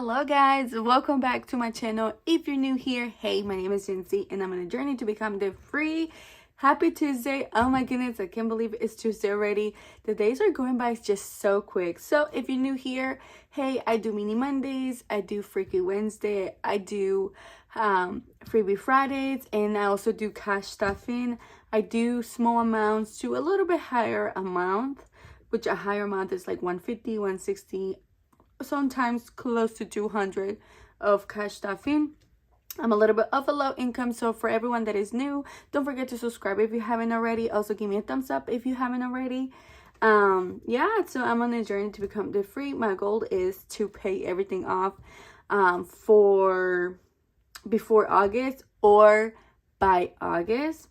Hello guys, welcome back to my channel. If you're new here, hey, my name is Jincy and I'm on a journey to become debt-free. Happy Tuesday. Oh my goodness, I can't believe it's Tuesday already. The days are going by just so quick. So if you're new here, hey, I do mini Mondays, I do Freaky Wednesday, I do freebie Fridays, and I also do cash stuffing. I do small amounts to a little bit higher amount, which a higher amount is like 150, 160, sometimes close to 200 of cash stuffing. I'm a little bit of a low income, so for everyone that is new, don't forget to subscribe if you haven't already. Also give me a thumbs up if you haven't already. Yeah, so I'm on a journey to become debt free. My goal is to pay everything off for before August or by August.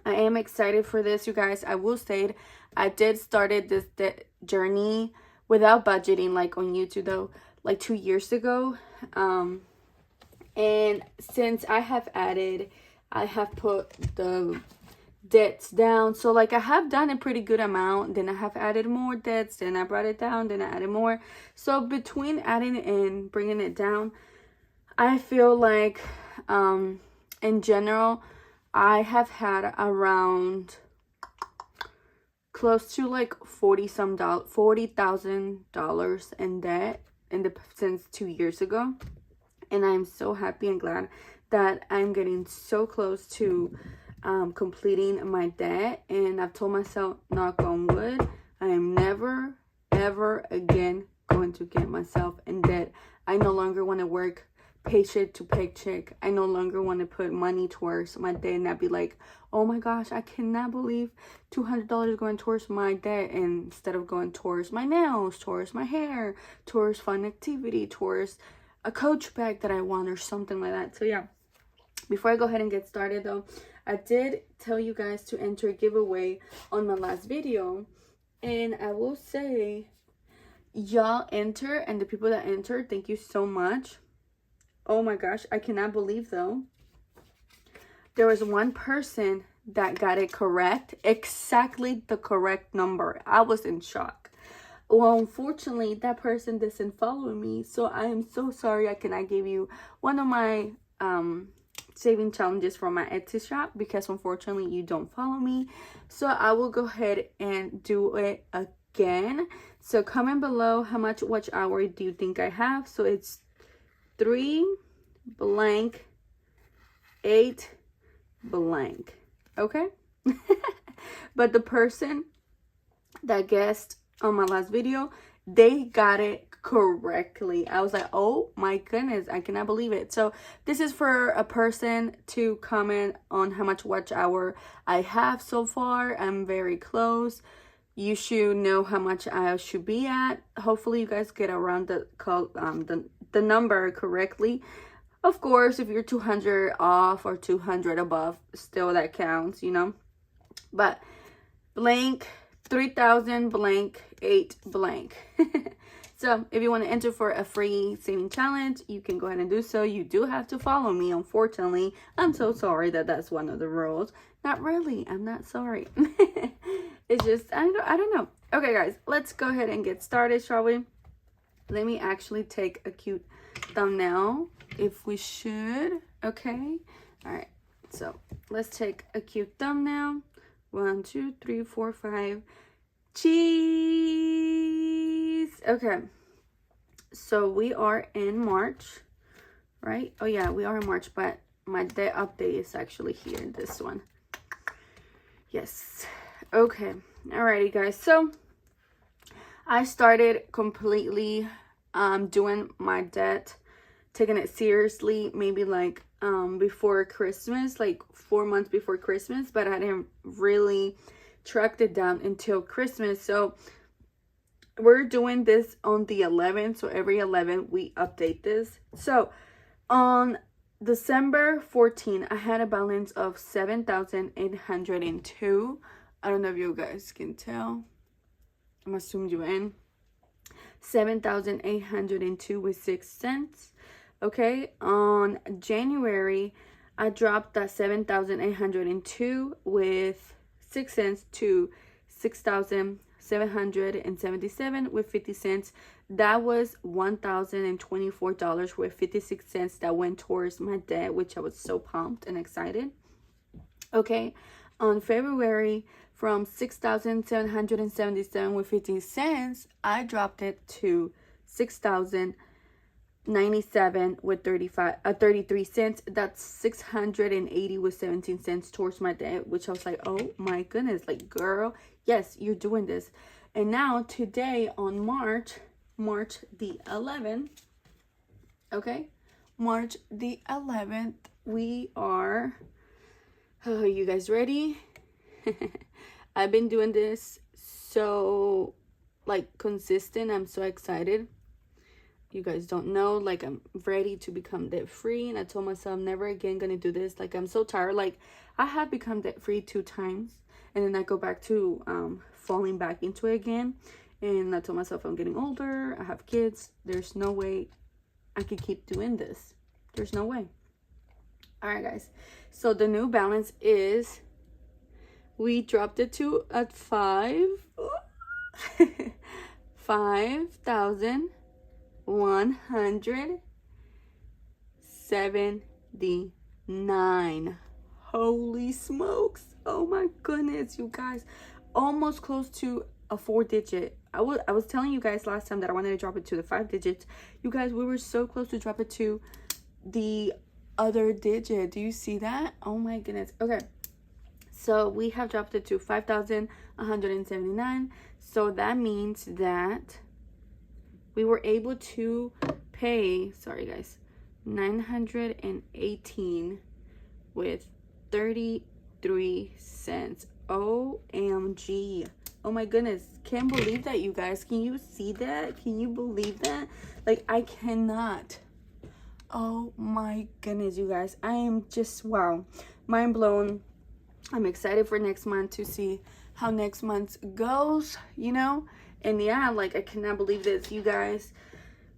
I am excited for this, you guys. I will say I did started this journey without budgeting, like on YouTube though, like 2 years ago. And since I have put the debts down. So like I have done a pretty good amount, then I have added more debts, then I brought it down, then I added more. So between adding and bringing it down, I feel like in general, I have had around close to like $40,000 in debt since 2 years ago, and I'm so happy and glad that I'm getting so close to completing my debt. And I've told myself, knock on wood, I am never ever again going to get myself in debt. I no longer want to work paycheck to paycheck. I no longer want to put money towards my debt and I'd be like, oh my gosh, I cannot believe $200 going towards my debt, and instead of going towards my nails, towards my hair, towards fun activity, towards a Coach bag that I want or something like that. So yeah, before I go ahead and get started though, I did tell you guys to enter a giveaway on my last video, and I will say y'all enter, and the people that entered, thank you so much. Oh my gosh, I cannot believe though, there was one person that got it correct, exactly the correct number. I was in shock. Well, unfortunately, that person doesn't follow me, so I am so sorry I cannot give you one of my saving challenges from my Etsy shop, because unfortunately you don't follow me. So I will go ahead and do it again. So comment below how much watch hour do you think I have. So it's 3 blank 8 blank, okay? But the person that guessed on my last video, they got it correctly. I was like, oh my goodness, I cannot believe it. So this is for a person to comment on how much watch hour I have so far. I'm very close. You should know how much I should be at. Hopefully you guys get around the number correctly. Of course, if you're 200 off or 200 above, still that counts, you know. But blank 3,000 blank 8 blank. So if you want to enter for a free saving challenge, you can go ahead and do so. You do have to follow me, unfortunately. I'm so sorry that that's one of the rules. Not really, I'm not sorry. It's just, I don't know. Okay guys, let's go ahead and get started, shall we? Let me actually take a cute thumbnail, if we should. Okay, all right, so let's take a cute thumbnail. 1 2 3 4 5 cheese. Okay, so we are in March, right? Oh yeah, we are in March, but my debt update is actually here in this one. Yes. Okay, alrighty guys, so I started completely doing my debt, taking it seriously, maybe like before Christmas, like 4 months before Christmas, but I didn't really track it down until Christmas. So we're doing this on the 11th, so every 11th we update this. So on December 14th, I had a balance of 7,802. I don't know if you guys can tell. I'm assuming you in. 7,802 with 6 cents. Okay, on January, I dropped that 7,802 with 6 cents to 6,777 with 50 cents. that was $1,024 with 56 cents that went towards my debt, which I was so pumped and excited. Okay, on February, from 6,777 with 50 cents, I dropped it to 6,097 with 33 cents. That's 680 with 17 cents towards my debt, which I was like, oh my goodness, like, girl, yes, you're doing this. And now today on March the 11th, okay, March the 11th, we are, oh, you guys ready? I've been doing this so, like, consistent. I'm so excited. You guys don't know, like, I'm ready to become debt free, and I told myself I'm never again gonna do this. Like, I'm so tired. Like, I have become debt free 2 times, and then I go back to falling back into it again. And I told myself I'm getting older, I have kids, there's no way I could keep doing this. There's no way. All right, guys, so the new balance is, we dropped it to at 5,179. Holy smokes. Oh my goodness, you guys. Almost close to a 4-digit. I was telling you guys last time that I wanted to drop it to the 5 digits. You guys, we were so close to drop it to the other digit. Do you see that? Oh my goodness. Okay. So we have dropped it to 5,179. So that means that we were able to pay, sorry guys, 918 with 33 cents. OMG. Oh my goodness. Can't believe that, you guys. Can you see that? Can you believe that? Like, I cannot. Oh my goodness, you guys. I am just, wow, mind blown. I'm excited for next month to see how next month goes, you know? And yeah, like, I cannot believe this, you guys.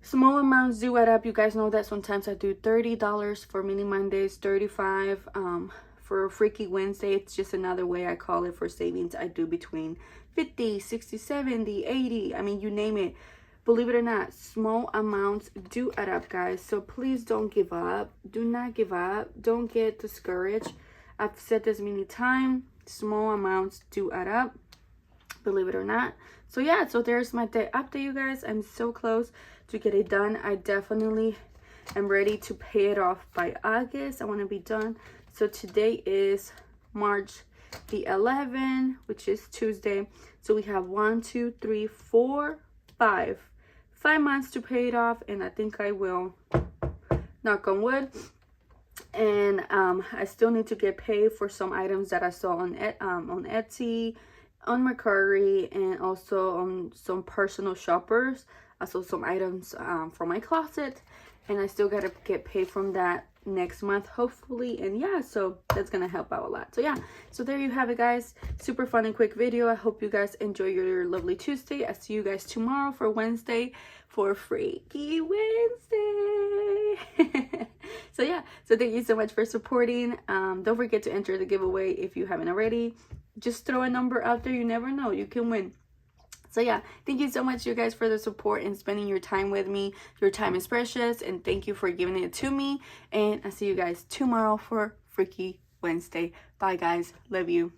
Small amounts do add up. You guys know that sometimes I do $30 for Mini Mondays, $35 for Freaky Wednesday. It's just another way I call it for savings. I do between 50, 60, 70, 80. I mean, you name it. Believe it or not, small amounts do add up, guys. So please don't give up. Do not give up. Don't get discouraged. I've said this many times. Small amounts do add up. Believe it or not. So yeah, so there's my day update, you guys. I'm so close to get it done. I definitely am ready to pay it off by August. I want to be done. So today is March the 11th, which is Tuesday. So we have 1, 2, 3, 4, 5 months to pay it off, and I think I will, knock on wood. And I still need to get paid for some items that I saw on Etsy, on Mercari, and also on some personal shoppers. I saw some items from my closet, and I still gotta get paid from that next month, hopefully. And yeah, so that's gonna help out a lot. So yeah, so there you have it, guys. Super fun and quick video. I hope you guys enjoy your lovely Tuesday. I see you guys tomorrow for Wednesday, for Freaky Wednesday. So yeah, so thank you so much for supporting. Don't forget to enter the giveaway if you haven't already. Just throw a number out there. You never know, you can win. So yeah, thank you so much, you guys, for the support and spending your time with me. Your time is precious, and thank you for giving it to me. And I'll see you guys tomorrow for Freaky Wednesday. Bye, guys. Love you.